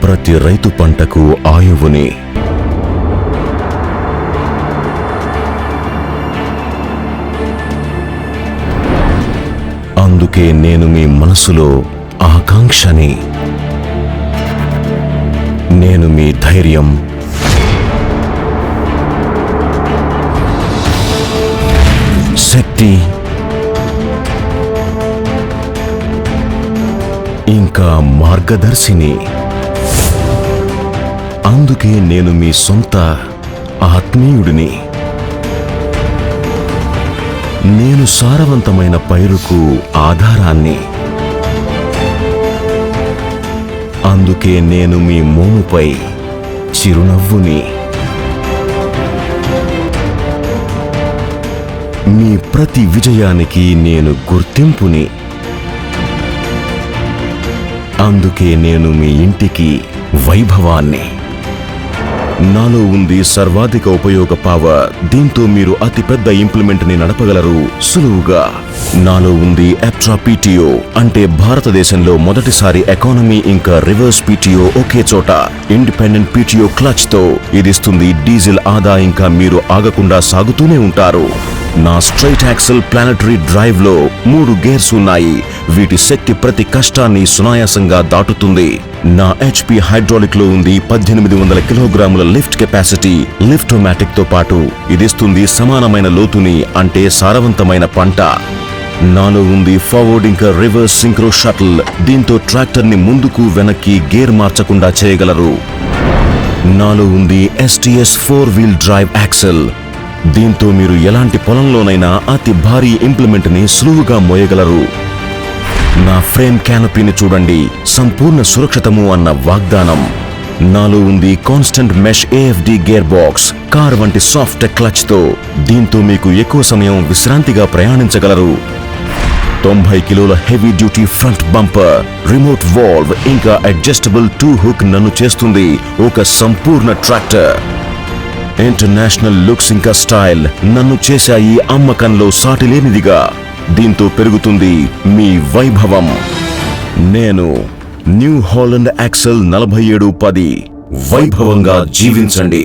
ప్రతి రైతు పంటకు ఆయువుని. అందుకే నేను మీ మనసులో ఆకాంక్షని. నేను మీ ధైర్యం, శక్తి, ఇంకా మార్గదర్శిని. అందుకే నేను మీ సొంత ఆత్మీయుడిని. నేను సారవంతమైన పైరుకు ఆధారాన్ని. అందుకే నేను మీ మోముపై చిరునవ్వుని. మీ ప్రతి విజయానికి నేను గుర్తింపుని. అందుకే నేను మీ ఇంటికి వైభవాన్ని. నాలో ఉంది సర్వాధిక ఉపయోగ పవర్. దీంతో మీరు అతిపెద్ద ఇంప్లిమెంట్ ని నడపగలరు సులువుగా. నాలో ఉంది ఎప్ట్రా పీటీఓ, అంటే భారతదేశంలో మొదటిసారి ఎకానమీ ఇంకా రివర్స్ పీటీఓ ఒకే చోట. ఇండిపెండెంట్ పీటీఓ క్లచ్ తో ఇదిస్తుంది డీజిల్ ఆదా, ఇంకా మీరు ఆగకుండా సాగుతూనే ఉంటారు. నా స్ట్రైట్ యాక్సెల్ ప్లానటరీ డ్రైవ్ లో 3 గేర్స్ ఉన్నాయి. వీటి శక్తి ప్రతి కష్టాన్ని సునాయాసంగా దాటుతుంది. నా HP హైడ్రాలిక్ లో ఉంది 1800 కిలోగ్రాముల లిఫ్ట్ కెపాసిటీ. లిఫ్టోమాటిక్ తో పాటు ఇదిస్తుంది సమానమైన లోతుని, అంటే సారవంతమైన పంట. నాలో ఉంది ఫార్వర్డ్ ఇంకా రివర్స్ సింక్రో షటిల్. దీంతో ట్రాక్టర్ ని ముందుకు వెనక్కి గేర్ మార్చకుండా చేయగలరు. నాలో ఉంది STS 4-wheel డ్రైవ్ యాక్సెల్. దీంతో మీరు ఎలాంటి పొలంలోనైనా అతి భారీ ఇంప్లిమెంట్ ని సులువుగా మోయగలరు. నా ఫ్రేమ్ క్యానపీని చూడండి, సంపూర్ణ సురక్షితము అన్న వాగ్దానం. నాలో ఉంది constant mesh AFD gear box, car వంటి సాఫ్ట్ క్లచ్ తో. దీంతో మీకు ఎక్కువ సమయం విశ్రాంతిగా ప్రయాణించగలరు. 90 కిలోల heavy duty front bumper, remote valve ఇంకా అడ్జస్టబుల్ 2 హుక్ నన్ను చేస్తుంది ఒక సంపూర్ణ ట్రాక్టర్. ఇంటర్నేషనల్ లుక్స్ ఇంకా స్టైల్ నన్ను చేశాయి అమ్మకంలో సాటిలేనిదిగా. దీంతో పెరుగుతుంది మీ వైభవం. నేను న్యూ హాలండ్ యాక్సెల్ 4710. వైభవంగా జీవించండి.